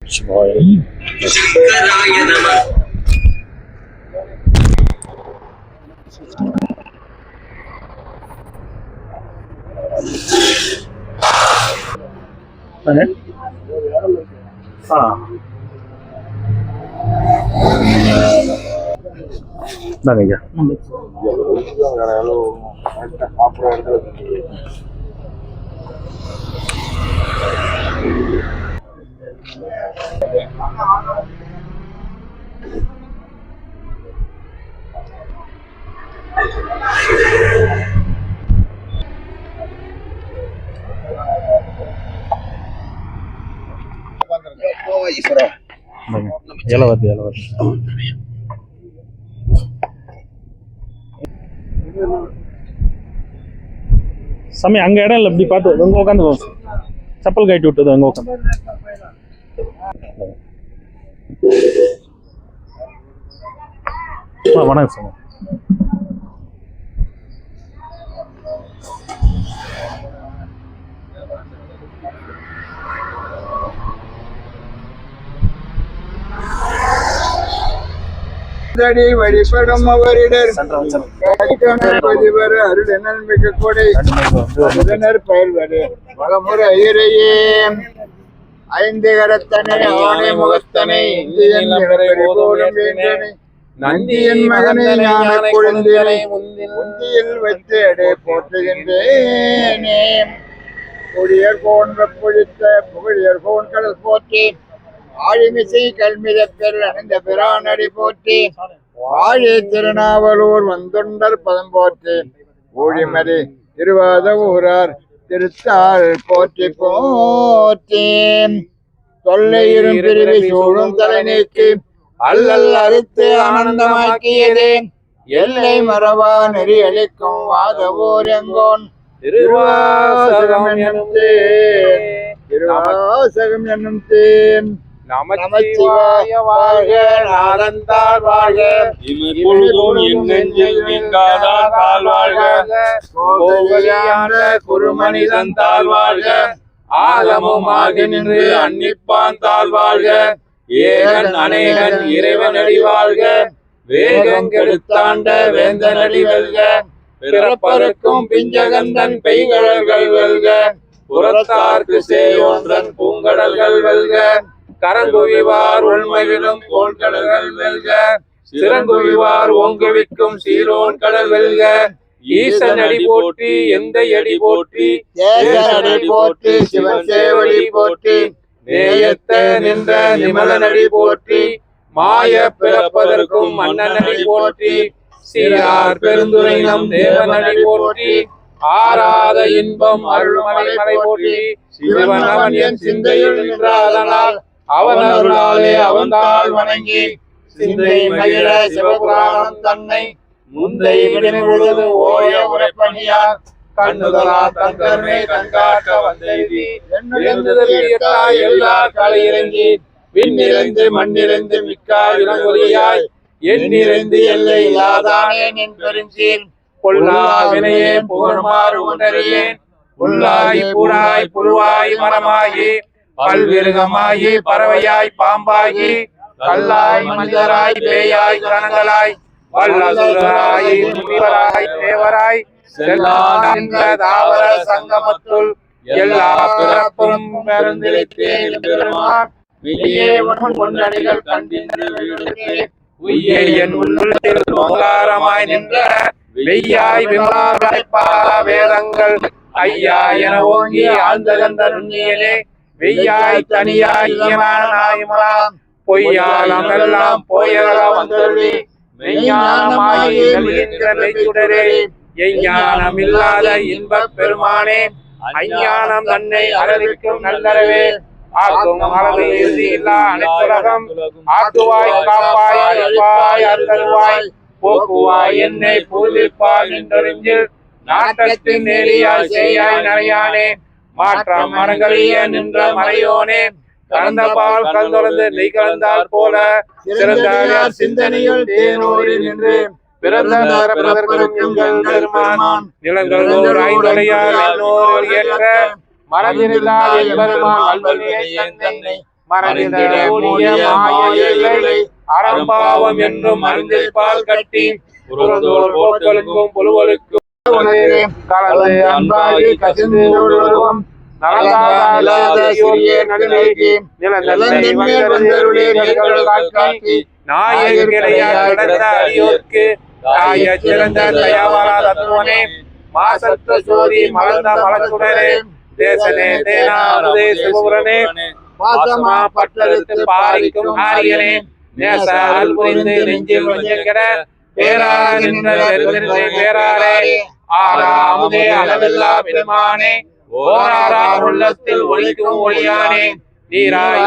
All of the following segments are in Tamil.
சிவாய ஐயா எலவத்து சாமி அங்க இடம் இல்லை இப்படி பார்த்து அங்க உட்காந்து செப்பல் கட்டி விட்டது அங்க உட்காந்து வணக்கம் சாமி வழிபடும் அவரிடர் அருள் மிக கொடை பயில்வது பலமுறை ஐயரையே ஐந்து கரத்தனை ஆணை முகத்தனை நந்தியின் மகனை ஞான குழந்தையை முந்தியில் வைத்து அடை போற்றுகின்றேனே புழியர் போன் வெப்பொழித்த புகழியர் போன் கடல் போற்றி ஆழிமிசை கல்மித பெருள் அணிந்த பிரானடி போற்றி வாழி திருநாவலூர் வந்துண்டர் பதம் போற்றி ஊழிமதி திருவாத ஊரார் திருத்தாள் போற்றி போற்றி தொல்லை இரும்பிரிவை சூழும் தலை நீக்கி அல்லல் அறுத்து ஆனந்தமாக்கியதே எல்லை மரபா நெறி அளிக்கும் வாதவூர் எங்கோன் திருவாசகம் என்னும் தேன் நமச்சிவாய வாழ்க நாதந்தாள் வாழ்க இப்பொழுதும் என் நெஞ்சில் நீங்காதான் தாழ் வாழ்க கோவலியான குருமனிதன் தாழ் வாழ்க ஆகமும் ஆகி நின்று அன்னிப்பான் தாழ் வாழ்க ஏகன் அநேகன் இறைவனடி வாழ்க வேகம் கெடுத்தாண்ட வேந்தனடி வெல்க பிறப்பருக்கும் பிஞ்சகந்தன் பெய்கடல்கள் வெல்க புறத்தார்க்கு சேயோன்றன் பூங்கடல்கள் வெல்க கரங்குவிவார் உள்மகிழும் கோள்கடல்கள் வெல்க சிறங்குவிவார் ஓங்குவிக்கும் சீரோன் கடல் வெல்க ஈசன் அடி போற்றி எந்த அடி போற்றி அடி போற்றி சிவன் சேவடி போற்றி நேயத்த நின்ற நிமலன் அடி போற்றி மாய பிறப்பதற்கும் மன்னன் அடி போற்றி சீரார் பெருந்துரை நம் தேவன் அடி போற்றி ஆராத இன்பம் அருள்மலை மலை போற்றி சிவன் அவன் என் சிந்தையில் நின்ற அதனால் அவன் அருளாலே அவன் தாழ் வணங்கி சிந்தை மகிழ சிவபுராணம் தன்னை முந்தை விடுமுழுது ஓய உரைப்பணியார் கண்ணுதலா தங்கருமே கண்காட்ட வந்தெய்தி எல்லா களை இறங்கி விண்ணிறைந்து மண்ணிறைந்து மிக்கா இளங்கொலியாய் எண்ணிறைந்து எல்லை இல்லாதானே நின் பெருஞ்சீன் பொல்லா வினையே புகழ்மாறு உணரியேன் புல்லாய் பூடாய் புழுவாய் மரமாயி பல்விருகமாயி பறவையாய் பாம்பாகி கல்லாய் மனிதராய் பேயாய் கணங்களாய் வல்லசுராய் முனிவராய் தேவராய் செல்ல தாவர சங்கமத்துள் எல்லா பிறப்பும் பெருந்திருத்தேன் பெருமான் வெளியே பொன்னடிகள் கண்டின்று உய்யே என் உள்ளத்தில் ஓங்காரமாய் நின்ற வெய்யாய் விமலாய் வேதங்கள் ஐயா என ஓங்கி ஆழ்ந்தகந்த நுண்ணியலே வெய்யாய் தனியாய் நாயமலாம் பொய்யாலம் எல்லாம் போயல வந்தருளி மெய்ஞானமாய் மெய்ச்சுடரே எஞ்ஞானம் இல்லாத இன்பப் பெருமானே அஞ்ஞானம் தன்னை அறிவிக்கும் நல்லறவே ஆக்கும் அளவு இறுதி இல்லா அனைத்துலகம் ஆக்குவாய் காப்பாய் அருள்வாய் அருள்வாய் போக்குவாய் என்னை பூஜிப்பாய் நின்றறிஞ்சில் நாட்டத்தின் நேரியாய் செய்யாய் நரையானே மாற்றம் மரங்களிய நின்ற மறையோனே கலந்த பால் கலந்தொடர்ந்து நெய் கலந்தால் போல சிறந்த சிந்தனையில் தேனோடி நின்று பிறந்த நிலங்களோர் ஐந்தொடையார் ஏற்ற மரபில்லாத மறைந்திட கூடிய மாய இருளை அறம்பாவம் என்றும் அறிந்திருப்பால் கட்டி புறந்தோல் போக்கலுக்கும் புலுவலுக்கும் கலந்து அன்பாகி கசிந்து ஒழுகும் நலந்தாத சிறிய நடுநிலைக்கு நிலந்தன்மை வந்தருளே நெருங்கல் காக்கி நாயகிடையார் கடந்த அடியோர்க்கு தாய சிறந்த தயாவான தத்துவனே மாசற்ற சோதி மலர்ந்த மலச்சுடரே தேசனே தேனாருதே சிவபுரனே வாசமா பட்டெடுத்து பாரிக்கும் ஆரியனே நேச அருள் புரிந்து நெஞ்சில் வஞ்சக்கிற பேராக நின்ற பேராரே ஆறாமுதே அளவில்லா பெருமானே ஓராரா உள்ளத்தில் ஒளிக்கும் ஒளியானே நீராய்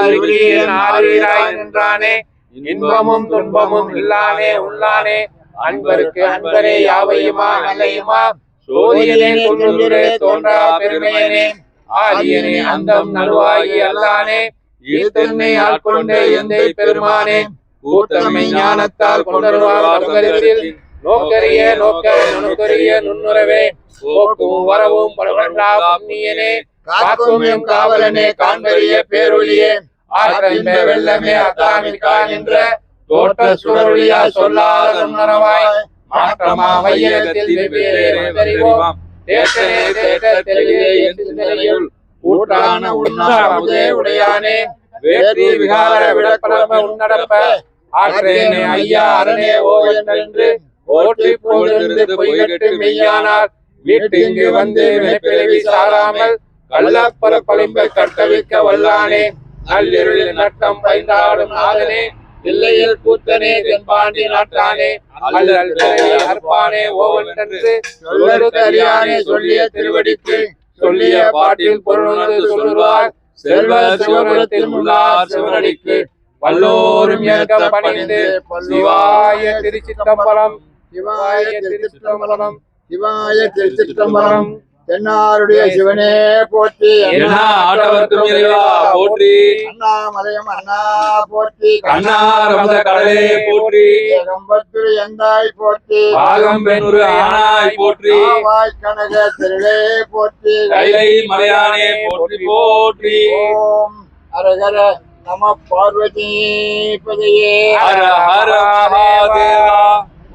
ஆறுவீராய் நின்றானே இன்பமும் துன்பமும் இல்லானே உள்ளானே அன்பருக்கு அன்பரே யாவையுமா நல்லையுமா சோதியனே தொல்லுரே தோன்றா பெருமையனே ஆதியனே அந்தம் நல்வாயி அல்லானே ஈர்த்தன்னை ஆட்கொண்ட எந்தை பெருமானே கூத்தமை ஞானத்தால் கொண்டருவார் நோக்கரிய நோக்க நுணுக்கரிய நுண்ணுறவே போக்கும் வரவும் பலவன்றா புண்ணியனே காக்கும் எம் காவலனே காண்பரிய பேரொழியே ஆற்றமே வெள்ளமே அத்தாமிக்கா நின்ற தோட்ட சுடரொழியா சொல்லாத நுண்ணறவாய் மாற்றமா வையகத்தில் வெவ்வேறு தேசனே தேட்ட தெளிவே சிந்தனையுள் ஊற்றான உண்ணாமுதே உடையானே வேற்றி விகார விடப்படம உன்னடப்ப ஆற்றேனே ஐயா அரணே ஓ என்று ஓட்டி போலிருந்து பொய்கட்டு மெய்யானார் வீட்டு இங்கு வந்து வினைப்பிறவி சாராமல் கள்ளப்பர பளிம்ப கட்டவிக்க வல்லானே நள்ளிருளில் நட்டம் பைந்தாடும் நாதனே இல்லையில் கூத்தனே தென்பாண்டி நாட்டானே அல்லல் அற்பானே ஓவென்று சொல்வது அறியானே சொல்லிய திருவடிக்கு சொல்லிய பாட்டில் பொருள் சொல்லுவார் செல்வ சிவபுரத்தில் உள்ளார் சிவனடிக்கு வல்லோரும் ஏற்க பணிந்து சிவாய திருச்சிற்றம்பலம் சிவாய திருச்சிற்றம்பலம் சிவாய திருச்சிற்றம்பலம் தென்னாருடைய சிவனே போற்றி ஆட்டவர்க்கும் இறைவா போற்றி அண்ணாமலையம் அண்ணா போற்றி கண்ணாரமத கடலே போற்றி கம்பத்துரு எந்தாய் போற்றி பாகம்பெண்ணூரு ஆனாய் போற்றி வாய் கனக திருளே போற்றி கைலை மலையானே போற்றி போற்றி ஓம் அரகர நம பார்வதி பதையே ஹர ஹர மகாதேவா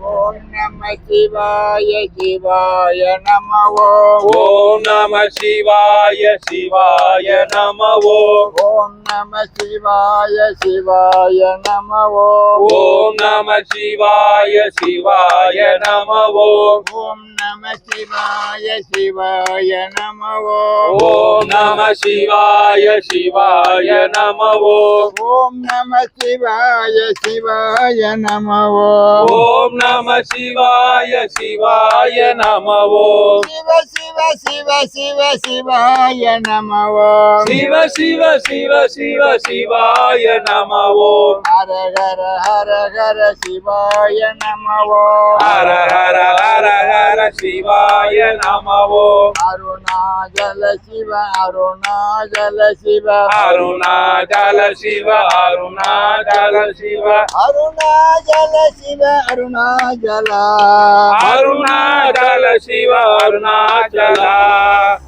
ஓம் நம சிவாய சிவாய நம ஓம் நம சிவாய சிவாய நம ஓம் நம சிவாய சிவாய நம ஓம் நம சிவாய சிவாய நம ஓம் நம சிவாய சிவாய நம ஓம் நம சிவாய சிவாய நம ஓம் நம சிவாய சிவாய நம ஓம் நம சிவாய சிவாய நம சிவ சிவ சிவ சிவ சிவாய நம சிவ சிவ சிவ சிவ சிவாய நம ஹர ஹர ஹர ஹர சிவாய நம ஹர ஹர ஹர ஹர சிவாய நம அருணாச்சல சிவ அருணாச்சல சிவ அருணாச்சல சிவ அருணாச்சல சிவ அருணாச்சல சிவ அருணாச்சல அருணாச்சல சிவ அருணாச்சல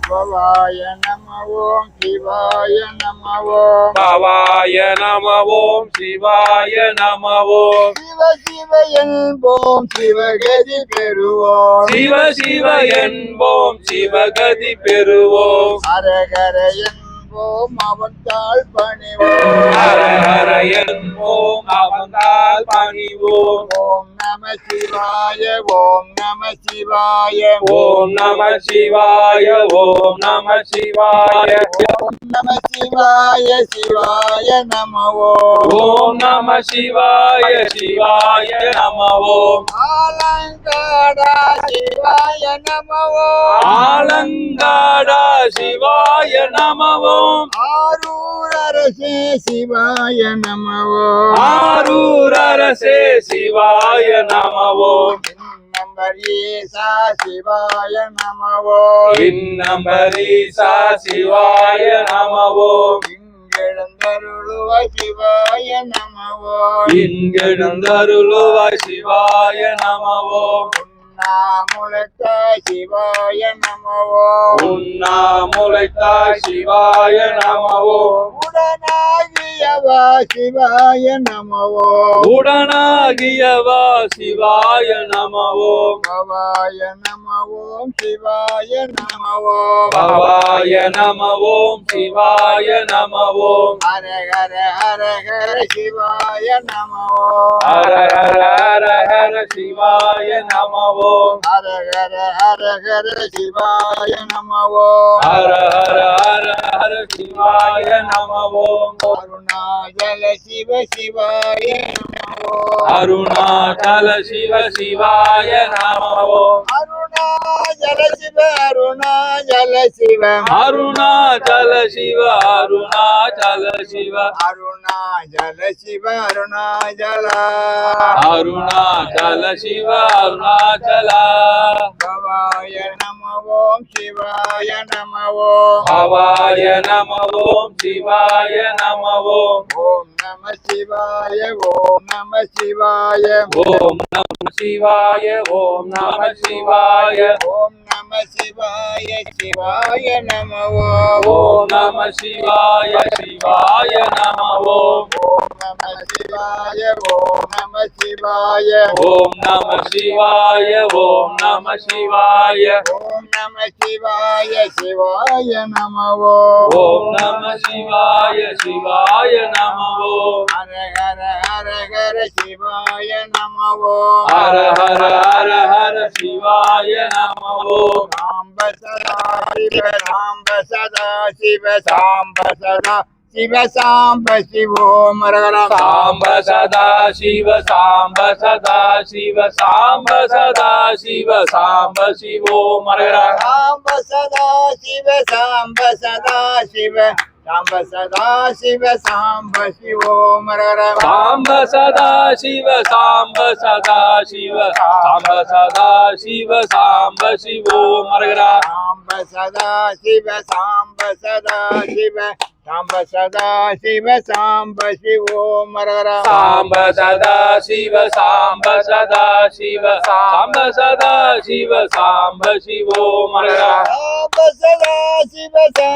பவாய நம ஓம் சிவாய நம ஓம் பவாய நம ஓம் சிவாய நம ஓம் சிவ சிவ என்போம் சிவகதி பெறுவோம் சிவ சிவ என்போம் சிவகதி பெறுவோம் ஹரஹர என்போம் அவத்தால் பணிவோம் ஹர ஹர என்போம் அவந்தால் பணிவோம் ஓம் நம சிவாய ஓம் நம சிவாய ஓம் நம சிவாய ஓம் நம சிவாய ஓம் நம சிவாய சிவாய நம ஓம் நம சிவாய சிவாய நம ஓம் ஆலங்காடா சிவாய நம ஆலங்காடா சிவாய நம ஓம் ஆரூர் அரசே சிவாய நம ஆரூர் அரசே சிவாய நம ஓம் நம்பர் ஈசா சிவாய நம இன்னம்பரீசா சிவாய நம ஓம் இங்கெழுந்தருளுவ சிவாய நம இங்கெழுந்தருளுவ சிவாய நம ஓம் உண்ணாமுலைத்த சிவாய நம உண்ணாமுலைத்தாய் சிவாய நம ஓம் உடனாகியவா சிவாய நம ஓம் உடனாகியவா சிவாய நம ஓம் பவாய நம ஓம் சிவாய நம ஓம் பவாய நம ஓம் சிவாய நம ஓம் ஹர ஹர ஹர ஹர சிவாய நம ஓம் ஹர ஹர ஹர ஹர சிவாய நம ஓம் ஹர ஹர ஹர ஹர சிவாய நம ஓம் ஹர ஹர ஹர ஹர சிவாய நம ஓம் அருணாச்சல சிவ சிவாய நம ஓம் அருணாச்சல சிவ சிவாய நம ஓம் அருணாச்சல சிவ அருணாச்சல சிவ அருணாச்சல சிவ அருணாச்சல சிவ அருணாச்சல சிவ அருணாச்சல அருணாச்சல சிவ அருணாச்சல பவாய நம ஓம் சிவாய நம ஓம் பவாய நம ஓம் சிவாய நம ஓம் ஓம் நம சிவாய ஓம் நம சிவாய ஓம் நம சிவாய ஓம் நம சிவாய ஓம் நம சிவாய சிவாய நம ஓம் ஓம் நம சிவாய சிவாய நம ஓம் ஓம் நம சிவாய ஓம் நம சிவாய ஓம் நம சிவாய ஓம் நம சிவாய ஓம் நம சிவாய சிவாய நம ஓம் ஓம் நம சிவாய சிவாய நம ஓம் ஹர ஹர ஹர ஹர சிவாய நம ஓம் ஹர ஹர ஹர ஹர சிவாய நம ஓம் சாம்ப சதா சிவ சாம்ப சதா சிவ சாம்ப சதா சிவ சாம்ப சிவோம் ஹரஹரம் சாம்ப சதா சிவ சாம்ப சதா சிவ சாம்ப சதா சிவ சாம்ப சிவோம் ஹரஹர சாம்ப சதா சிவ சாம்ப சதா சிவ சாம்ப சதா சிவ சாம்ப சிவோம் ஹரஹரம் சாம்ப சதா சிவ சாம்ப சதா சிவ சாம்ப சதா சிவ சாம்ப சிவோம் ஹரஹர சாம்ப சதா சிவ சாம்ப சதா சிவ சாம்ப சதா சிவ சாம்ப சிவோம் ஹரஹரம் சாம்ப சதா சிவ சாம்ப சதா சிவ சாம்ப சதா சிவ சாம்ப சிவோம் ஹரஹர சாம்ப சதா சிவ சாம்ப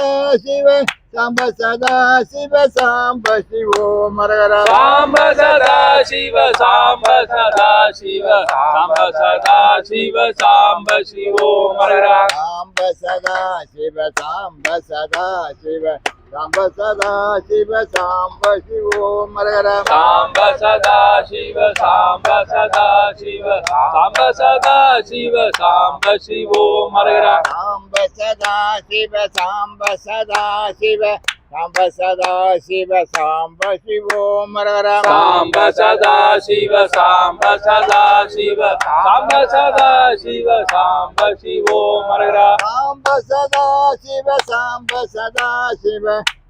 சதா சிவ சாம்ப சதா சிவ சாம்ப சிவோம் ஹரஹரம் சாம்ப சதா சிவ சாம்ப சதா சிவ சாம்ப சதா சிவ சாம்ப சிவோம் ஹரஹர சாம்ப சதா சிவ சாம்ப சதா சிவ சாம்ப சதா சிவ சாம்ப சிவோம் ஹரஹரம் சாம்ப சதா சிவ சாம்ப சதா சிவ சாம்ப சதா சிவ சாம்ப சிவோம் ஹரஹர சாம்ப சதா சிவ சாம்ப சதா சிவ சாம்ப சதா சிவ சாம்ப சிவோம் ஹரஹரம் சாம்ப சதா சிவ சாம்ப சதா சிவ சாம்ப சதா சிவ சாம்ப சிவோம் ஹரஹர சாம்ப சதா சிவ சாம்ப சதா சிவ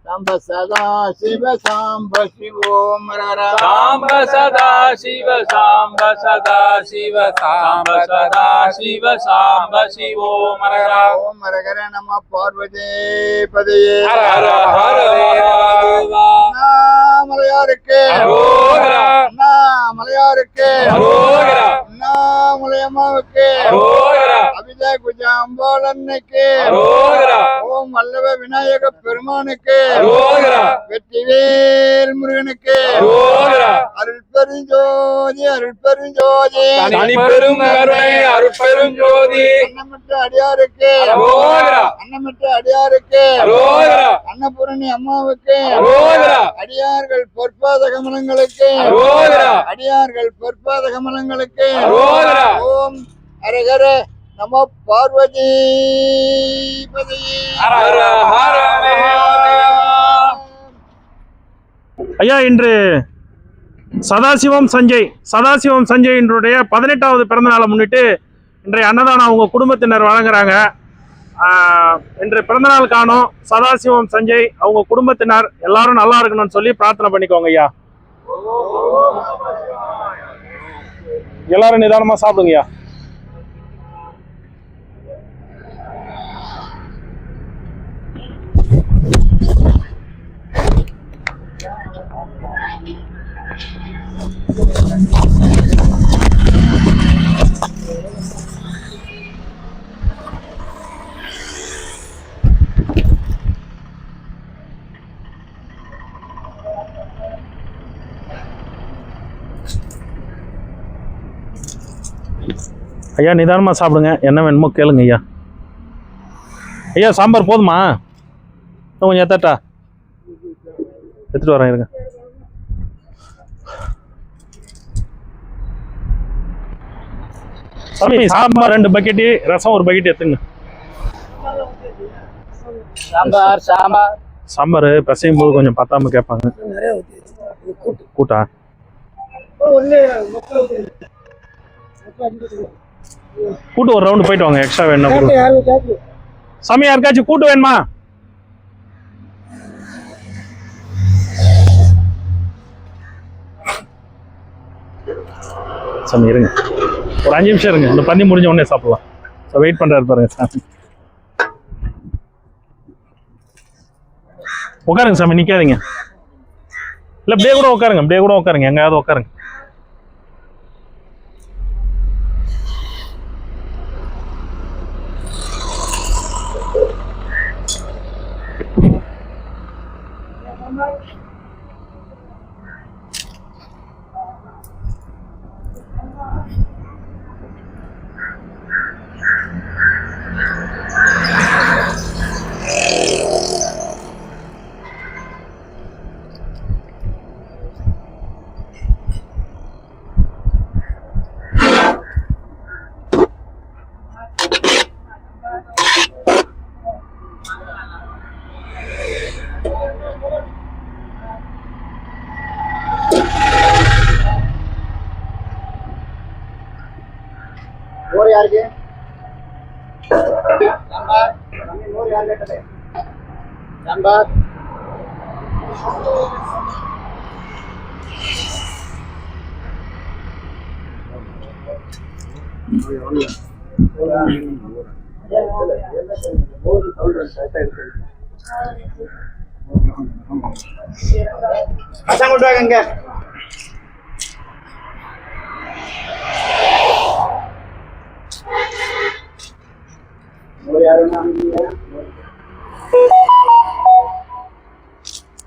சாம்ப சதா சிவ சாம்ப சிவோம் ஹரஹரம் சாம்ப சதா சிவ சாம்ப சதா சிவ சாம்ப சதா சிவ சாம்ப சிவோம் ஹரஹர ஓம் ஹரஹர நம பார்வதி பதையே ஹர ஹர ஹர மகாதேவா அண்ணாமலையாருக்கு அரோகரா. அண்ணாமலையாருக்கு அரோகரா. அண்ணாமலையம்மாவுக்கு அரோகரா. அபித குஜாம்பாளன்னைக்கு அரோகரா. ஓம் வல்லவ விநாயக பெருமானுக்கு அரோகரா. வெற்றிவேல் முருகனுக்கு அரோகரா. அருள் பெருஞ்சோதி அருள் பெருஞ்சோதி தனி பெரும் கருணை அருட்பெருஞ்சோதி அன்னமிட்ட அடியாருக்கு அரோகரா. அன்னமிட்ட அடியாருக்கு அரோகரா. அன்னபூரணி அம்மாவுக்கு அரோகரா. அடியார்கள் பொற்பாத கமலங்களுக்கு அரோகரா. அடியார்கள் பொற்பாத கமலங்களுக்கு அரோகரா. ஓம் ஹரஹர நம பார்வதி பதையே ஹர ஹர ஹர மகாதேவா. ஐயா, இன்று சதாசிவம் சஞ்சய் இன்றைய 18வது பிறந்த நாளை முன்னிட்டு இன்றைய அன்னதானம் அவங்க குடும்பத்தினர் வழங்குறாங்க. இன்று பிறந்தநாள் காணும் சதாசிவம் சஞ்சய் அவங்க குடும்பத்தினர் எல்லாரும் நல்லா இருக்கணும்னு சொல்லி பிரார்த்தனை பண்ணிக்கோங்க ஐயா. எல்லாரும் நிதானமா சாப்பிடுங்க ஐயா. ஐயா நிதானமாக சாப்பிடுங்க, என்ன வேணுமோ கேளுங்க ஐயா. ஐயா சாம்பார் போதுமா? இன்னும் கொஞ்சம் எத்தாட்டா? எடுத்துகிட்டு வரேன் இருங்க. சாமி சாம்பார் 2 பக்கெட்டு, ரசம் 1 பக்கெட் எடுத்துங்க. சாம்பார் சாம்பார் சாம்பார் பிசையும் போது கொஞ்சம் பத்தாம கேட்பாங்க. கூட்டா கூட்டு ஒரு ரவுண்டு போயிட்டு வாங்க, எக்ஸ்ட்ரா வேணும். சாமி யாருக்காச்சும் கூட்டு வேணுமா? சாமி இருங்க, ஒரு 5 நிமிஷம் இருங்க, இந்த பண்ணி முடிஞ்ச உடனே சாப்பிடலாம். வெயிட் பண்றாரு பாருங்க சாமி. உட்காருங்க சாமி, நிக்காதீங்க. இல்ல அப்படியே கூட உட்காருங்க, அப்படியே கூட உட்காருங்க, எங்கேயாவது உட்காருங்க. யாருக்கு சாம்பார் யார் கேட்டது? சாம்பார் ரசம் கொண்டு வாங்க.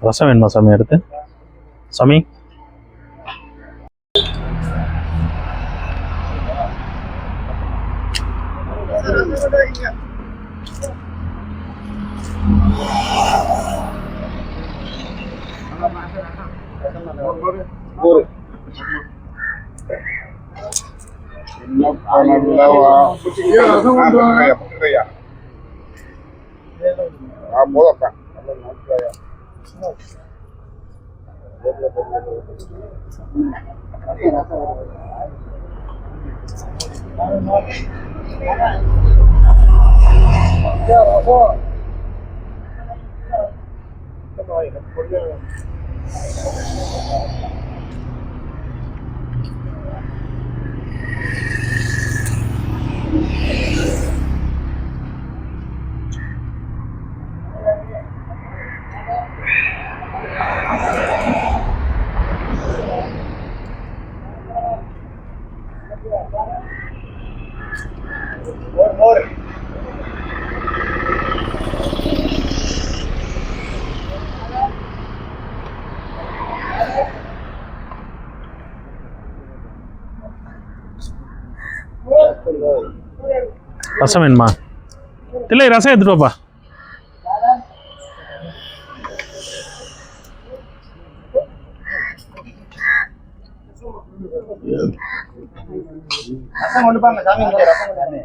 ரசம் வேணுமா சாமி? எடுத்து சாமி ரசம் வேணுமா? இல்லை ரசம் எடுத்துட்டு வாப்பா. ரசம் கொண்டு போங்க சாமி, ரசம் கொண்டு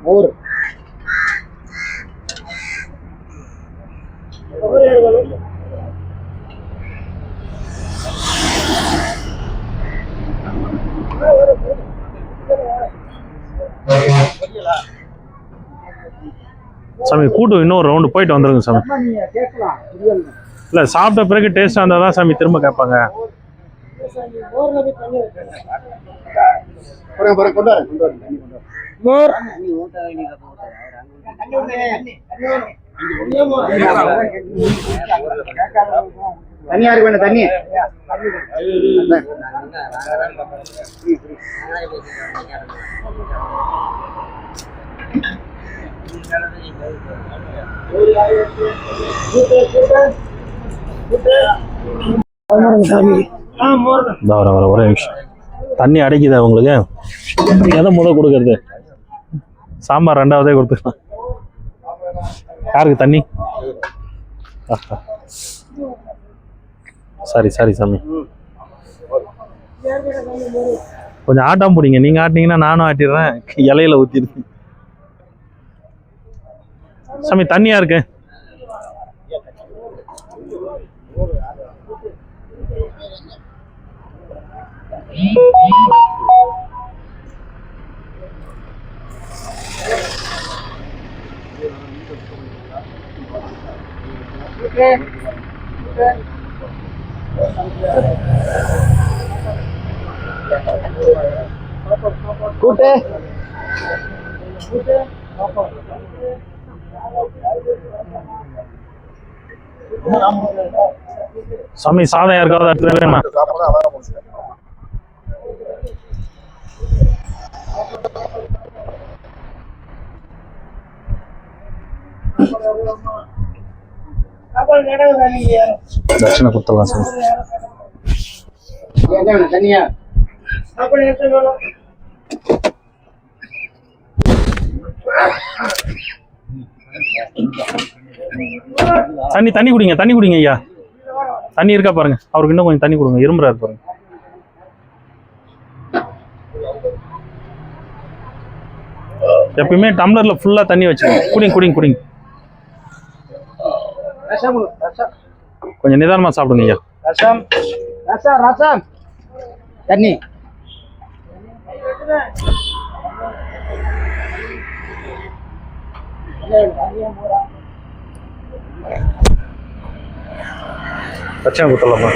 மோர் சாமி கூட்டு இன்னொரு ரவுண்டு போயிட்டு வந்துருங்க சாமி. இல்லை சாப்பிட்ட பிறகு டேஸ்டாக இருந்தால் தான் சாமி திரும்ப கேட்பாங்க. தண்ணி யாருக்கு வேணும்? தண்ணி வர ஒரே நிமிஷம். தண்ணி அடைக்குதா உங்களுக்கு? எதை கொடுக்கறது? சாம்பார் ரெண்டாவதே கொடுத்துக்கலாம். யாருக்கு தண்ணி? சரி சாமி. கொஞ்சம் ஆட்டம் பிடிங்க. நீங்க ஆட்டினீங்கன்னா நானும் ஆட்டிடுறேன். இலையில ஊத்திடுங்க சாமி. தண்ணியா இருக்கு. கூட்டு சாமி சாதம் யாருக்காவது அடுத்து வேணுமா? தட்சணை கொடுத்துடலாம் சார். தனியா தண்ணி குடிங்க ஐயா. தண்ணி இருக்கா பாருங்க. அவருக்கு இன்னும் கொஞ்சம் தண்ணி கொடுங்க. இரும்புறாரு பாருங்க. எப்பயுமே டம்ளர்ல ஃபுல்லா தண்ணி வச்சுக்கோங்க. குடிங்க. கொஞ்சம் நிதானமா சாப்பிடுங்க ஐயா. ரசம் தண்ணி தட்சணை கொடுத்துடலாமா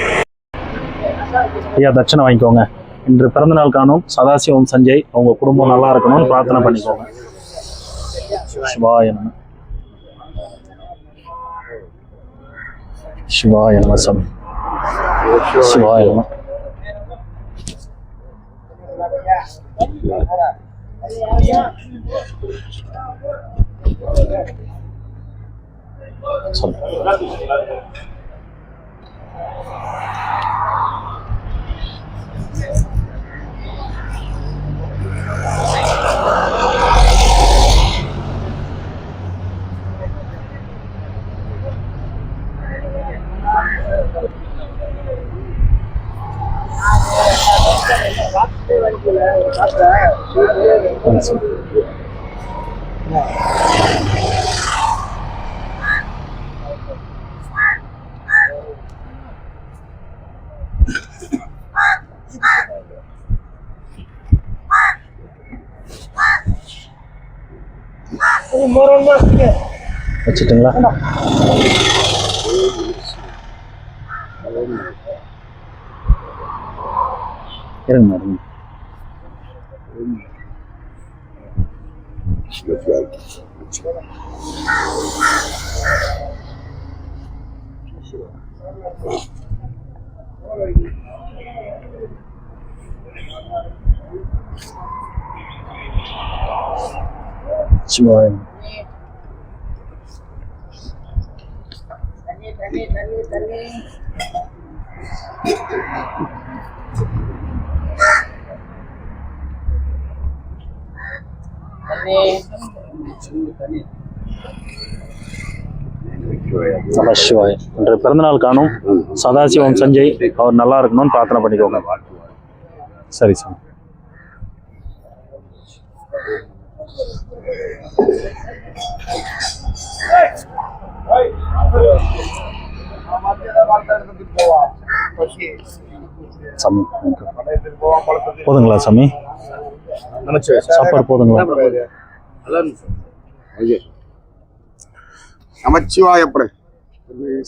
ஐயா? தட்சணை வாங்கிக்கோங்க. இன்று பிறந்தநாள் காணும் சதாசிவம் சஞ்சய் அவங்க குடும்பம் நல்லா இருக்கணும்னு பிரார்த்தனை பண்ணிக்கோங்க. சிவாய நம. சிவாய நம சாமி. சிவாய நம. வச்சுட்டுங்களா? இருங்க. சிவாய தண்ணி நமசிவாய. இன்று பிறந்தநாள் காணும் சதாசிவம் சஞ்சய் அவர் நல்லா இருக்கணும்னு பிரார்த்தனை பண்ணிக்கோங்க. சரி சார். சாமி போதுங்களா சாமி? சாப்பாடு போதுங்களா? நமச்சிவாயப்படு.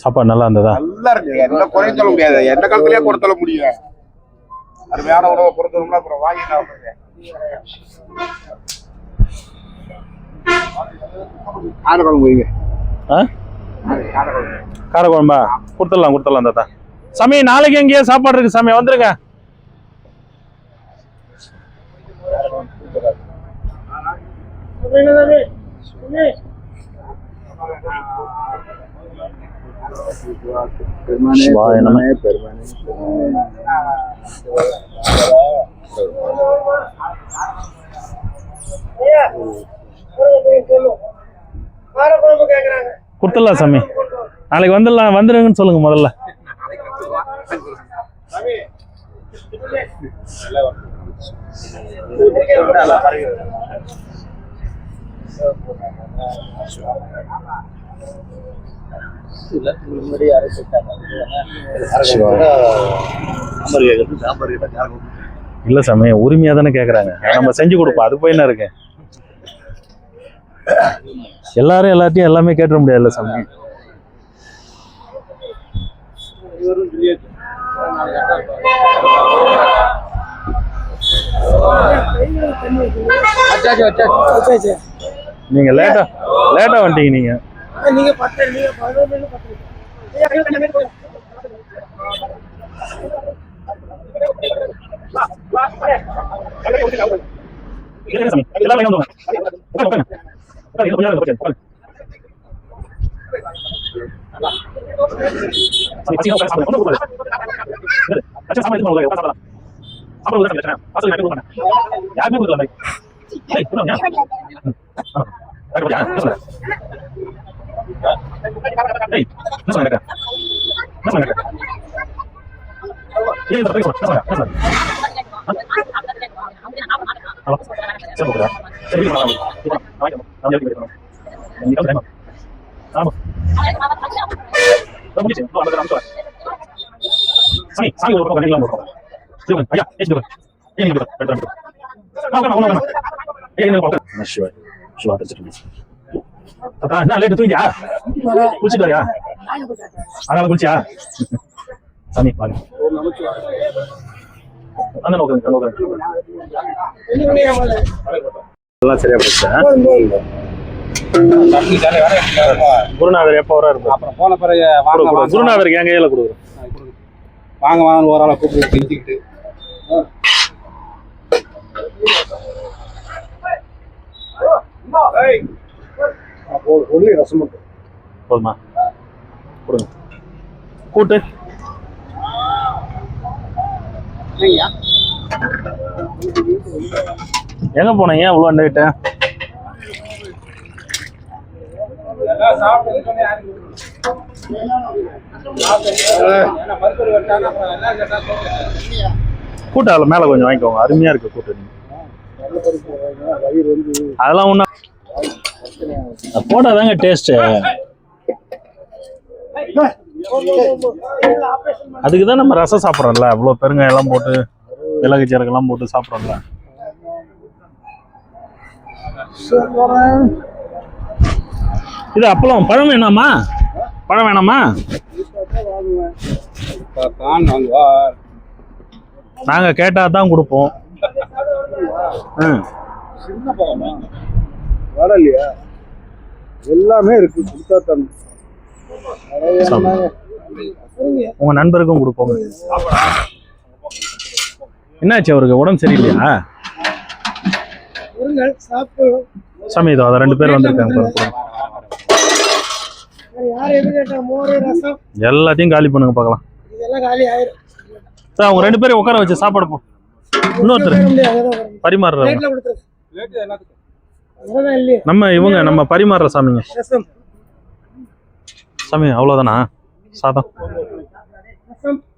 சாப்பாடு நல்லா இருந்ததா? நல்லா இருக்கு. என்ன குறைய சொல்ல முடியாது. எந்த காலத்திலேயே குறை சொல்ல முடியும். அருமையான உணவை பொறுத்தவங்களா அப்புறம் வாங்கி காரக்குழம்பு வைங்க. காரக்குழம்பா கொடுத்துடலாம் தாத்தா. சாமி நாளைக்கு எங்கேயா சாப்பாடு இருக்கு சாமி, வந்துருங்க. சிவாய நம. கொடுத்துடலாம் சாமி, நாளைக்கு வந்துடலாம், வந்துடுங்கன்னு சொல்லுங்க முதல்ல. இல்ல சாமி, உரிமையா தானே கேக்குறாங்க, நம்ம செஞ்சு கொடுப்போம், அது போய் என்ன இருக்கு. எல்லாரும் எல்லாத்தையும் எல்லாமே கேட்ட முடியாதுல்ல சாமி. நீங்க லேட்டா வந்துட்டீங்க. நீங்க சரியா போச்சு. குருநாதர் எப்போ வர இருக்கும்? அப்புறம் போன பிறகு குருநாதருக்கு என் கையில கொடுக்குறோம். வாங்க வாங்க ஒரு ஆளை கூப்பிட்டு செஞ்சுக்கிட்டு ரசம் போதுமா? கொடுங்க. கூட்டு எங்க போனீங்க இவ்வளோ லேட்டு? கூட்டு அதில் மேலே கொஞ்சம் வாங்கிக்கோங்க, அருமையா இருக்கு கூட்டு. அதெல்லாம் ஒன்றும் போட்டாதாங்க டேஸ்ட். அதுக்கு தான் நம்ம ரசம் சாப்பிட்றோம்ல, அவ்வளோ பெருங்காயம் எல்லாம் போட்டு மிளகு சீரகெல்லாம் போட்டு சாப்பிட்றோம்ல. இது அப்பளம். பழம் வேணாமா? பழம் வேணாமா? நாங்க கேட்டா தான் கொடுப்போம். வரலையா? எல்லாமே இருக்கு. உங்க நண்பருக்கும் கொடுப்போம். என்னாச்சு, அவருக்கு உடம்பு சரியில்லையா? சாமி இதோ அதை 2 பேர் வந்திருக்காங்க. எல்லாத்தையும் காலி பண்ணுங்க பார்க்கலாம். அவங்க 2 பேரும் உட்கார வச்சு சாப்பாடு போ. இன்னொருத்தர் பரிமாறுறாங்க. நம்ம இவங்க நம்ம பரிமாறுற சாமிங்க. சாமி அவ்வளோதானா? சாதம்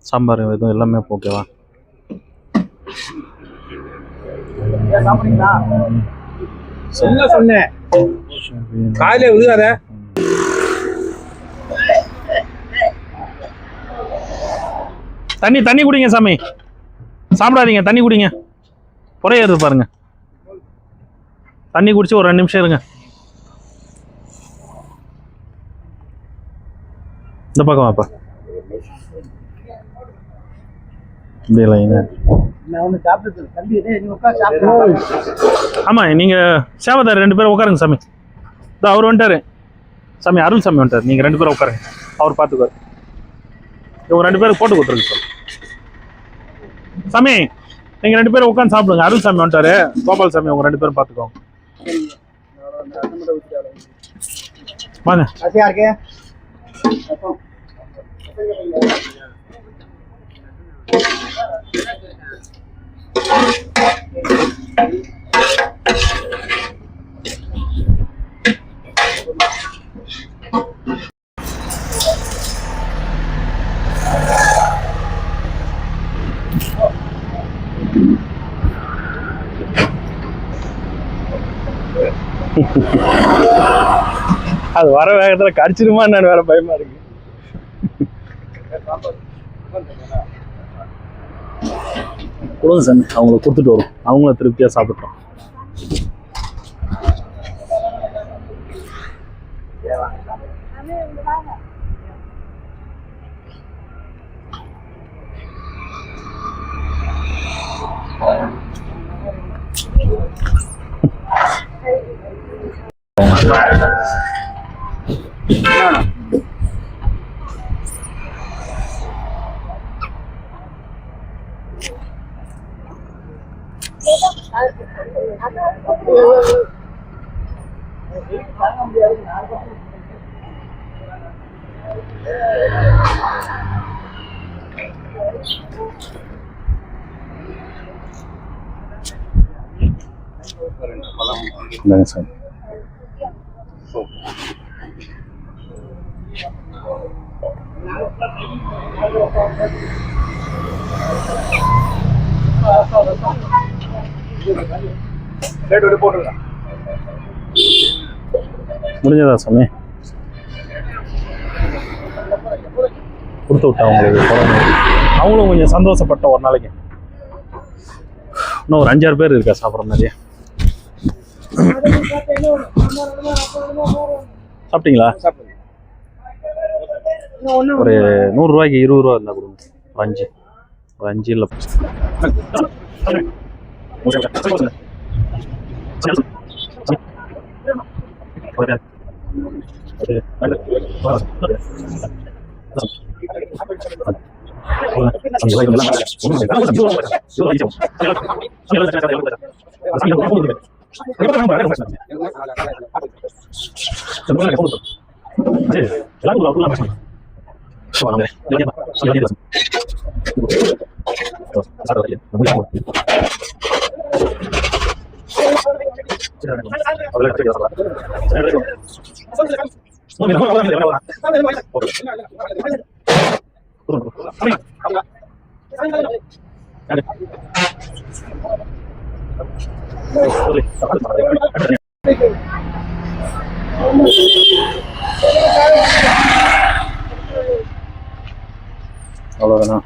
சாம்பார் எதுவும் எல்லாமே ஓகேவா? என்ன சொன்னேன் காலையில விழுகாத. தண்ணி குடிங்க சாமி, சாப்பிடாதீங்க, தண்ணி குடிங்க. குறையாது பாருங்க. தண்ணி குடிச்சு ஒரு 2 நிமிஷம் இருங்க. இந்த பக்கம் வாப்பா. ஆமா, நீங்க சேவதார் 2 பேரும் உட்காருங்க சாமி. அவர் வந்துட்டாரு சாமி, அருள் சாமி வந்துட்டாரு. நீங்க 2 பேரும் உட்காருங்க, அவர் பார்த்துக்குவார். இவங்க 2 பேரும் போட்டு கொடுத்துருக்கு சார். சாமி நீங்க 2 பேரும் உட்காந்து சாப்பிடுங்க. அருள் சாமி வந்துட்டாரு, கோபால் சாமி உங்க 2 பேரும் பார்த்துக்கோங்க. வாங்க. அது வர வேகத்துல கடிச்சிருமா நான் வேற பயமா இருக்கு. கொடுங்க சாமி, அவங்கள கொடுத்துட்டு வரும், அவங்கள திருப்தியா சாப்பிட்டோம். இந்தாங்க சார். முடிஞ்சதா சாமி? கொடுத்து விட்டா அவங்களுக்கு குழந்தை, அவங்களும் கொஞ்சம் சந்தோஷப்பட்டோம். ஒரு நாளைக்கு இன்னும் ஒரு 5-6 பேர் இருக்கா சாப்பிட்ற மாதிரியே. சாப்பிட்டீங்களா? ஒரு 100 ரூபாய்க்கு 20 ரூபா இருந்தா கொடுங்க. ஒரு 5 இல்லை. அவ்வளோதானா?